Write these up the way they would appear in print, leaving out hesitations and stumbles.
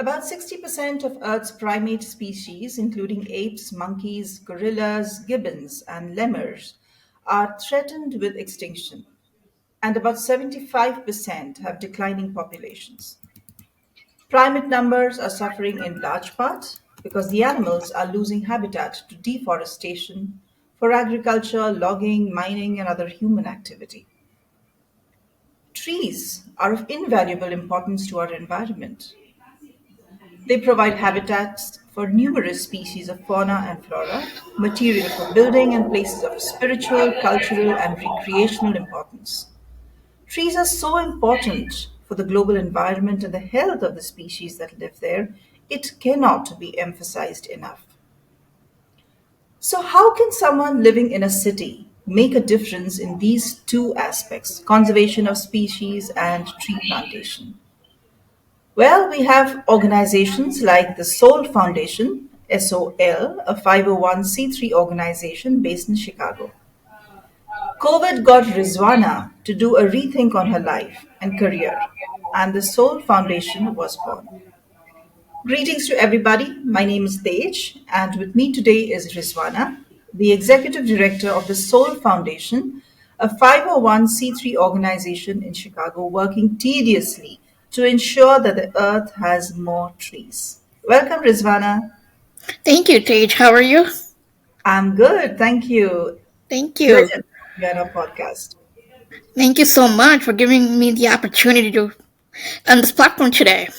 About 60% of Earth's primate species, including apes, monkeys, gorillas, gibbons, and lemurs, are threatened with extinction, and about 75% have declining populations. Primate numbers are suffering in large part because the animals are losing habitat to deforestation for agriculture, logging, mining, and other human activity. Trees are of invaluable importance to our environment. They provide habitats for numerous species of fauna and flora, material for building, and places of spiritual, cultural, and recreational importance. Trees are so important for the global environment and the health of the species that live there, it cannot be emphasized enough. So, how can someone living in a city make a difference in these two aspects, conservation of species and tree plantation? Well, we have organizations like the Soul Foundation, SOL, a 501c3 organization based in Chicago. COVID got Rizwana to do a rethink on her life and career, and the Soul Foundation was born. Greetings to everybody. My name is Tej, and with me today is Rizwana, the Executive Director of the Soul Foundation, a 501c3 organization in Chicago working tediously to ensure that the earth has more trees. Welcome, Rizwana. Thank you, Tej. How are you? I'm good. Thank you. Thank you. Pleasure to be on our podcast. Thank you so much for giving me the opportunity to on this platform today.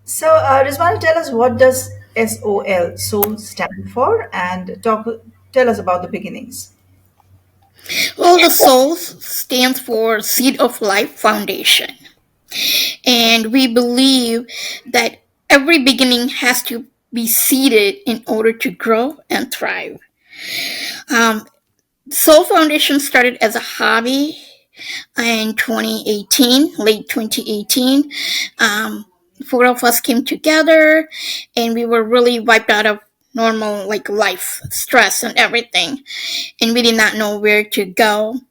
So, Rizwana, tell us what does SOL, Soul, stand for, and tell us about the beginnings. Well, the SOUL stands for Seed of Life Foundation. And we believe that every beginning has to be seeded in order to grow and thrive. Um, Soul Foundation started as a hobby in 2018, late 2018. Um, Four of us came together and we were really wiped out of normal like life, stress and everything. And we did not know where to go.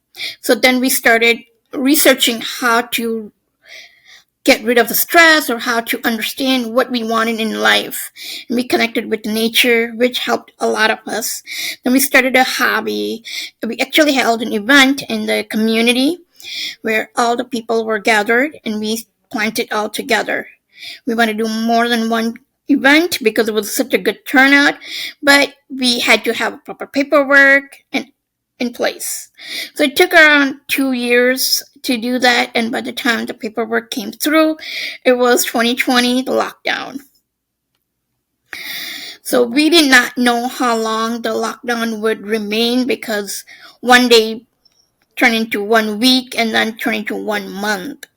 So then we started researching how to get rid of the stress or how to understand what we wanted in life. And we connected with nature, which helped a lot of us. Then we started a hobby. We actually held an event in the community where all the people were gathered and we planted all together. We want to do more than one event because it was such a good turnout, but we had to have proper paperwork and in place. So it took around 2 years to do that, and by the time the paperwork came through, it was 2020, the lockdown. So we did not know how long the lockdown would remain because one day turned into 1 week and then turned into 1 month.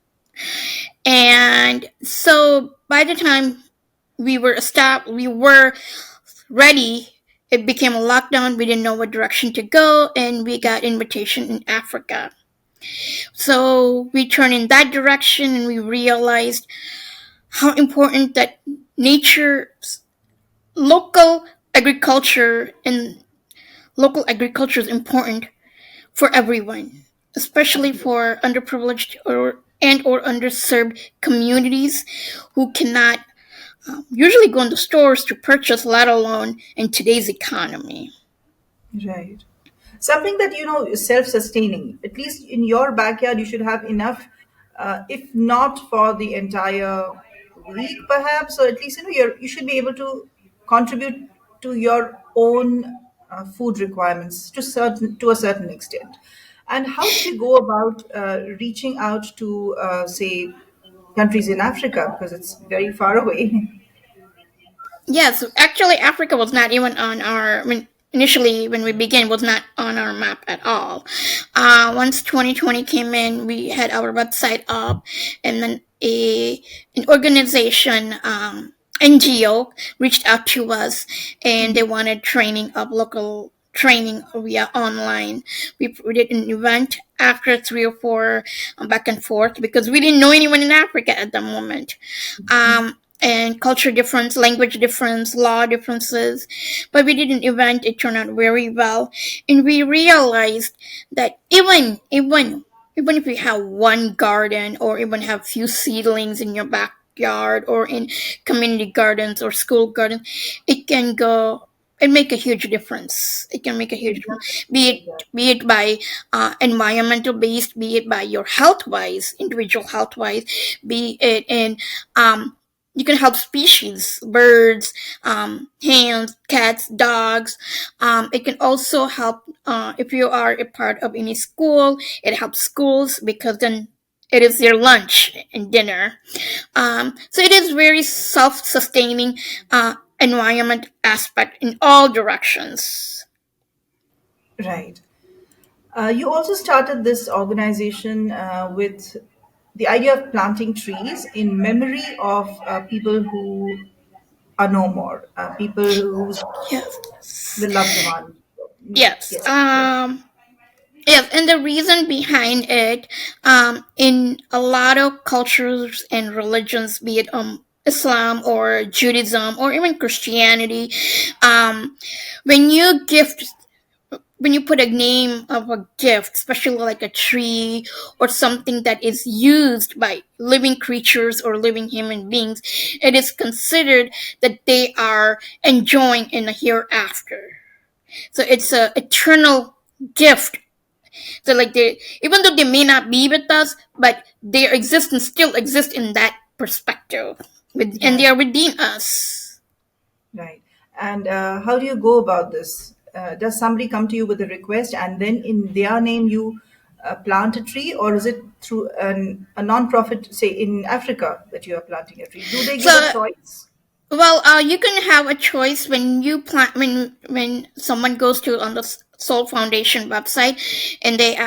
And so by the time we were ready, it became a lockdown. We didn't know what direction to go, and we got invitation in Africa. So we turned in that direction, and we realized how important that nature, local agriculture, and local agriculture is important for everyone, especially for underprivileged or underserved communities who cannot usually go in the stores to purchase, let alone in today's economy. Right. Something that is self-sustaining. At least in your backyard, you should have enough, if not for the entire week, perhaps, or at least you should be able to contribute to your own food requirements to a certain extent. And how did you go about reaching out to, say, countries in Africa because it's very far away? Yes, actually, Africa was not even on initially when we began was not on our map at all. Once 2020 came in, we had our website up, and then an organization. NGO reached out to us and they wanted training of local training via online. We did an event after 3 or 4 back and forth because we didn't know anyone in Africa at the moment. And culture difference, language difference, law differences. But we did an event, it turned out very well. And we realized that even if you have one garden or even have few seedlings in your backyard or in community gardens or school gardens, it can go and make a huge difference. It can make a huge Exactly. difference. Be it Exactly. be it by environmental based, be it by your health wise, individual health wise, be it in you can help species, birds, hens, cats, dogs. It can also help if you are a part of any school. It helps schools because then it is their lunch and dinner. So it is very self-sustaining environment aspect in all directions. Right. You also started this organization with the idea of planting trees in memory of people who are no more, people whose Yes. beloved one. Yes. Yes. Yes. Yes, and the reason behind it, in a lot of cultures and religions, be it Islam or Judaism or even Christianity, um, when you gift, when you put a name of a gift, especially like a tree or something that is used by living creatures or living human beings, it is considered that they are enjoying in the hereafter. So it's a eternal gift. So like they, even though they may not be with us, but their existence still exists in that perspective, and they Right. are within us. Right. And how do you go about this? Does somebody come to you with a request and then in their name you plant a tree, or is it through a non-profit, say in Africa, that you are planting a tree? Do they give a So choice? well, you can have a choice when you plant when someone goes to on the Soul Foundation website and they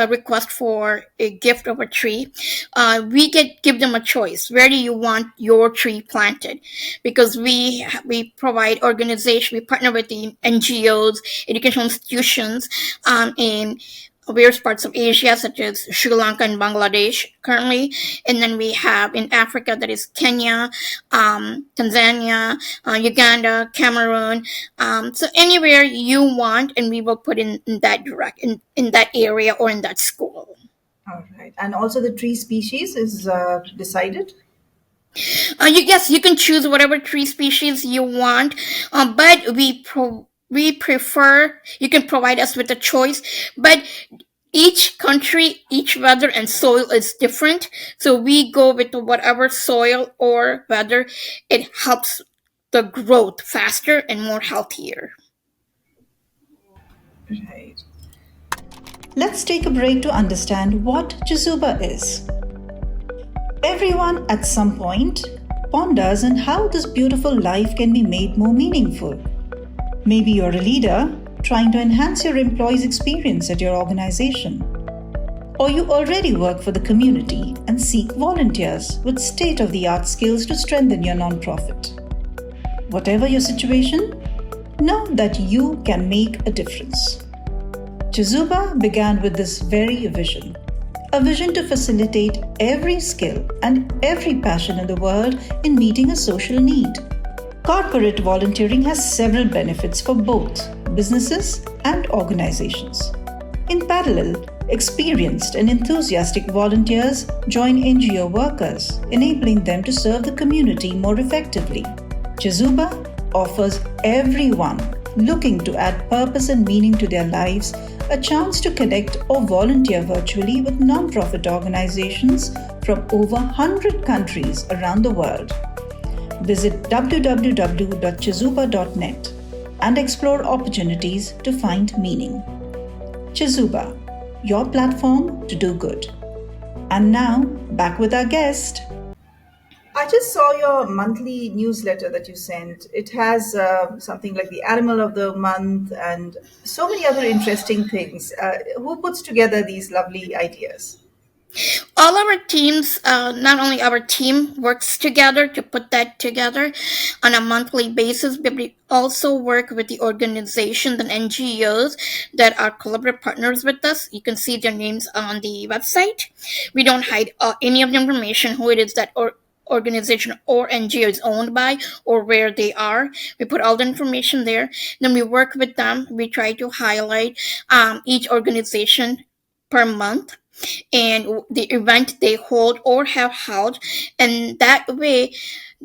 request for a gift of a tree. We give them a choice. Where do you want your tree planted? Because we provide organization. We partner with the NGOs, educational institutions, in various parts of Asia, such as Sri Lanka and Bangladesh currently. And then we have in Africa, that is Kenya, Tanzania, Uganda, Cameroon. So anywhere you want, and we will put in that in that area or in that school. All right. And also the tree species is decided? Yes, you can choose whatever tree species you want, but we prefer you can provide us with a choice, but each country, each weather and soil is different, so we go with whatever soil or weather it helps the growth faster and more healthier. Right. Let's take a break to understand what Chizuba is. Everyone at some point ponders on how this beautiful life can be made more meaningful. Maybe you're a leader trying to enhance your employees' experience at your organization. Or you already work for the community and seek volunteers with state of the art skills to strengthen your nonprofit. Whatever your situation, know that you can make a difference. Chizuba began with this very vision, a vision to facilitate every skill and every passion in the world in meeting a social need. Corporate volunteering has several benefits for both businesses and organizations. In parallel, experienced and enthusiastic volunteers join NGO workers, enabling them to serve the community more effectively. Chizuba offers everyone looking to add purpose and meaning to their lives a chance to connect or volunteer virtually with nonprofit organizations from over 100 countries around the world. Visit www.chizuba.net and explore opportunities to find meaning. Chizuba, your platform to do good. And now, back with our guest. I just saw your monthly newsletter that you sent. It has something like the animal of the month and so many other interesting things. Who puts together these lovely ideas? All our teams, not only our team works together to put that together on a monthly basis, but we also work with the organizations and NGOs that are collaborative partners with us. You can see their names on the website. We don't hide any of the information, who it is that organization or NGO is owned by or where they are. We put all the information there. Then we work with them. We try to highlight each organization per month and the event they hold or have held. And that way,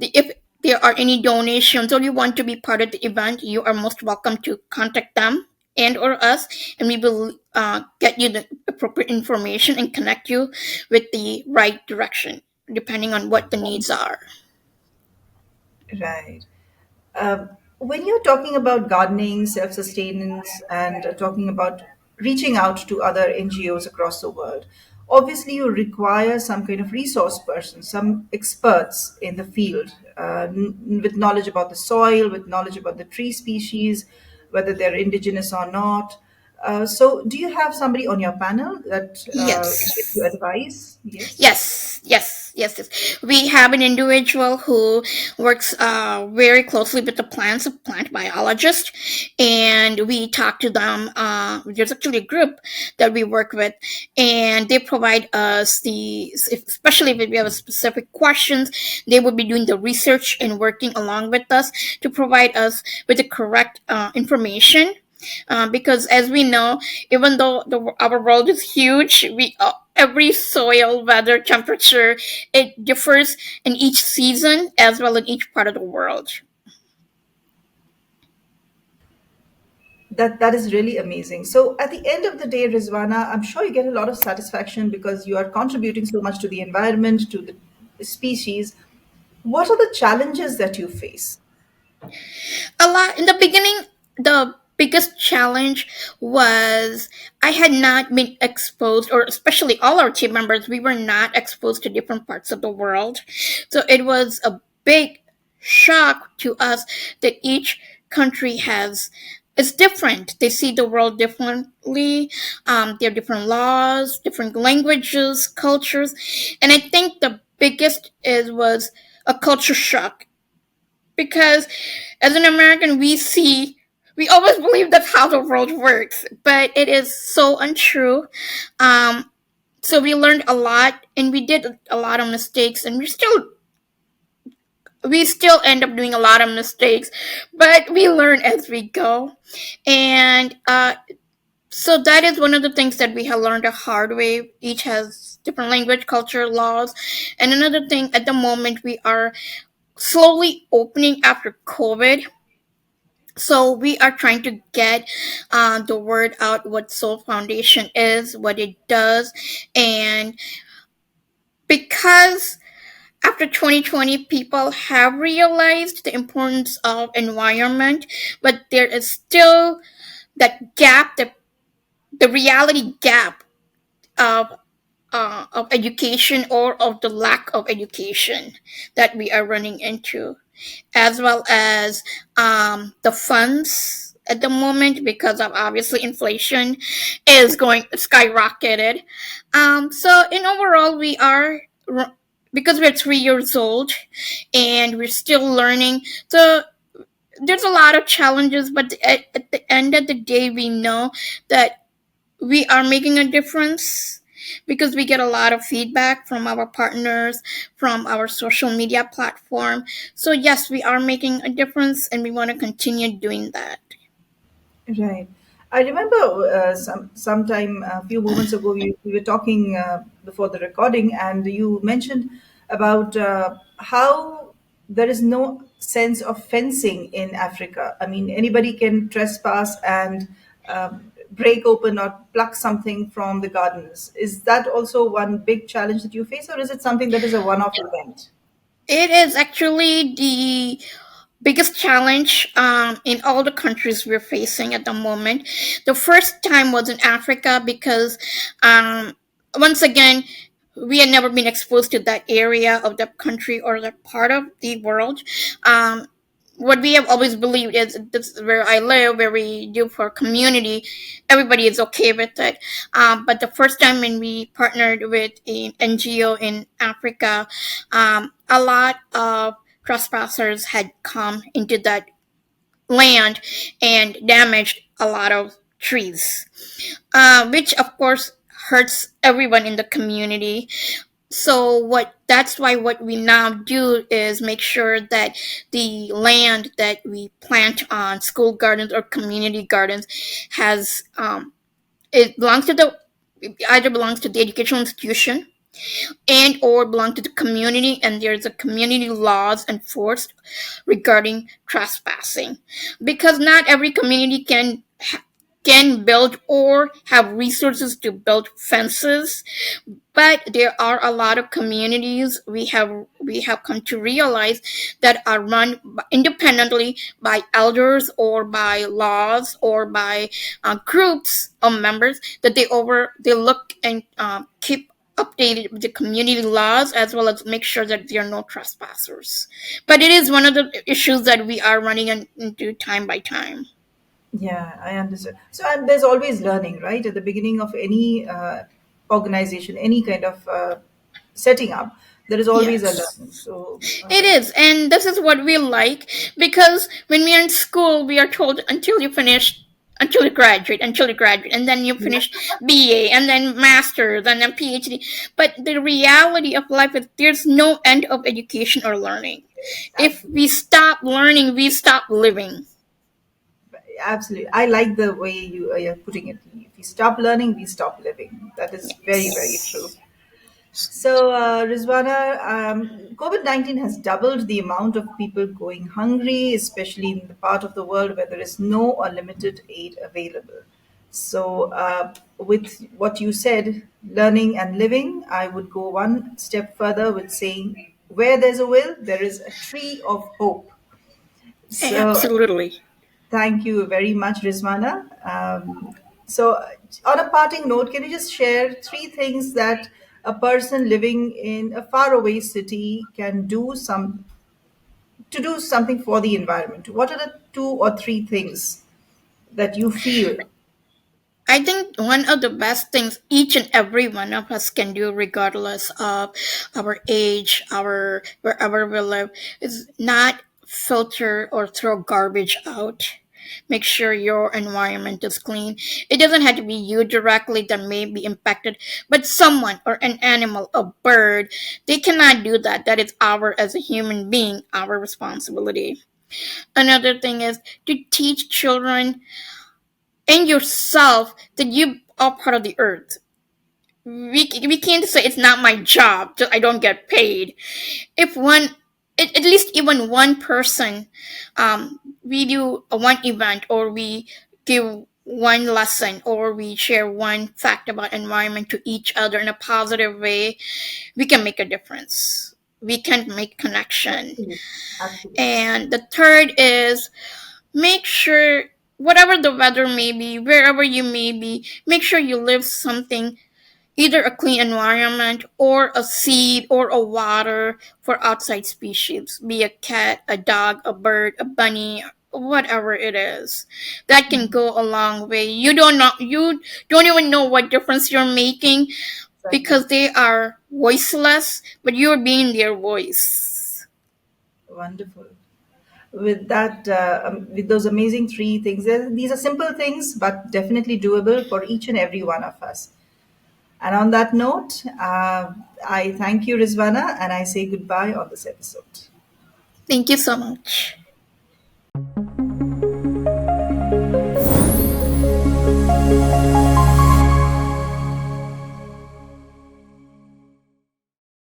if there are any donations or you want to be part of the event, you are most welcome to contact them and or us, and we will get you the appropriate information and connect you with the right direction depending on what the needs are. Right. Um, when you're talking about gardening, self sustenance, and talking about reaching out to other NGOs across the world, obviously you require some kind of resource person, some experts in the field with knowledge about the soil, with knowledge about the tree species, whether they're indigenous or not. So, do you have somebody on your panel that gives you Yes. advice? Yes. Yes. We have an individual who works very closely with the plants, a plant biologist, and we talk to them. There's actually a group that we work with, and they provide us especially if we have specific questions, they will be doing the research and working along with us to provide us with the correct information. Because as we know, even though our world is huge, we every soil, weather, temperature, it differs in each season as well in each part of the world. That is really amazing. So at the end of the day, Rizwana, I'm sure you get a lot of satisfaction because you are contributing so much to the environment, to the species. What are the challenges that you face? A lot in the beginning, the biggest challenge was I had not been exposed, or especially all our team members, we were not exposed to different parts of the world. So it was a big shock to us that each country has is different. They see the world differently. There are different laws, different languages, cultures, and I think the biggest is was a culture shock because as an American, we always believe that's how the world works, but it is so untrue. Um, so we learned a lot, and we did a lot of mistakes, and we still end up doing a lot of mistakes, but we learn as we go, and so that is one of the things that we have learned the hard way. Each has different language, culture, laws, and another thing at the moment we are slowly opening after COVID. So we are trying to get the word out what Soul Foundation is, what it does, and because after 2020 people have realized the importance of environment, but there is still that gap, the reality gap of of education or of the lack of education that we are running into, as well as the funds at the moment because of obviously inflation is going skyrocketed. So in overall, because we're 3 years old and we're still learning. So there's a lot of challenges, but at the end of the day, we know that we are making a difference because we get a lot of feedback from our partners, from our social media platform. So yes, we are making a difference and we want to continue doing that. Right. I remember sometime a few moments ago we were talking before the recording, and you mentioned about how there is no sense of fencing in Africa. I mean, anybody can trespass and break open or pluck something from the gardens. Is that also one big challenge that you face, or is it something that is a one-off event? It is actually the biggest challenge in all the countries we're facing at the moment. The first time was in Africa because, once again, we had never been exposed to that area of the country or that part of the world. Um, what we have always believed is this is where I live, where we do for community, everybody is okay with it. But the first time when we partnered with an NGO in Africa, a lot of trespassers had come into that land and damaged a lot of trees, which of course hurts everyone in the community. So that's why what we now do is make sure that the land that we plant on school gardens or community gardens has it belongs to the either belongs to the educational institution and or belong to the community, and there's a community laws enforced regarding trespassing, because not every community can build or have resources to build fences, but there are a lot of communities we have come to realize that are run independently by elders or by laws or by groups of members, that they look and keep updated with the community laws, as well as make sure that there are no trespassers. But it is one of the issues that we are running into time by time. Yeah, I understand. So, and there's always learning, right? At the beginning of any organization, any kind of setting up, there is always a Yes. learning. So, It is, and this is what we like, because when we are in school, we are told until you graduate, and then you yeah, finish BA, and then masters, and then PhD. But the reality of life is there's no end of education or learning. If absolutely. we stop learning, we stop living. Absolutely. I like the way you're putting it. If we stop learning, we stop living. That is very, very true. Yes. So, Rizwana, COVID-19 has doubled the amount of people going hungry, especially in the part of the world where there is no or limited aid available. So, with what you said, learning and living, I would go one step further with saying, where there's a will, there is a tree of hope. So, Absolutely. thank you very much, Rizwana. So, on a parting note, can you just share three things that a person living in a faraway city can do to do something for the environment? What are the two or three things that you feel? I think one of the best things each and every one of us can do, regardless of our age, our wherever we live, is not filter or throw garbage out. Make sure your environment is clean. It doesn't have to be you directly that may be impacted, but someone or an animal, a bird, they cannot do that. That is our, as a human being, our responsibility. Another thing is to teach children and yourself that you are part of the earth. We can't say it's not my job, I don't get paid. If one, at least even one person, we do a one event, or we give one lesson, or we share one fact about environment to each other in a positive way, we can make a difference. We can make connection. Absolutely. Absolutely. And the third is, make sure, whatever the weather may be, wherever you may be, make sure you leave something, either a clean environment or a seed or a water for outside species, be a cat, a dog, a bird, a bunny, whatever it is. That can go a long way. You don't even know what difference you're making, Exactly. because they are voiceless, but you're being their voice. Wonderful. With that, with those amazing three things, these are simple things, but definitely doable for each and every one of us. And on that note, I thank you, Rizwana, and I say goodbye on this episode. Thank you so much.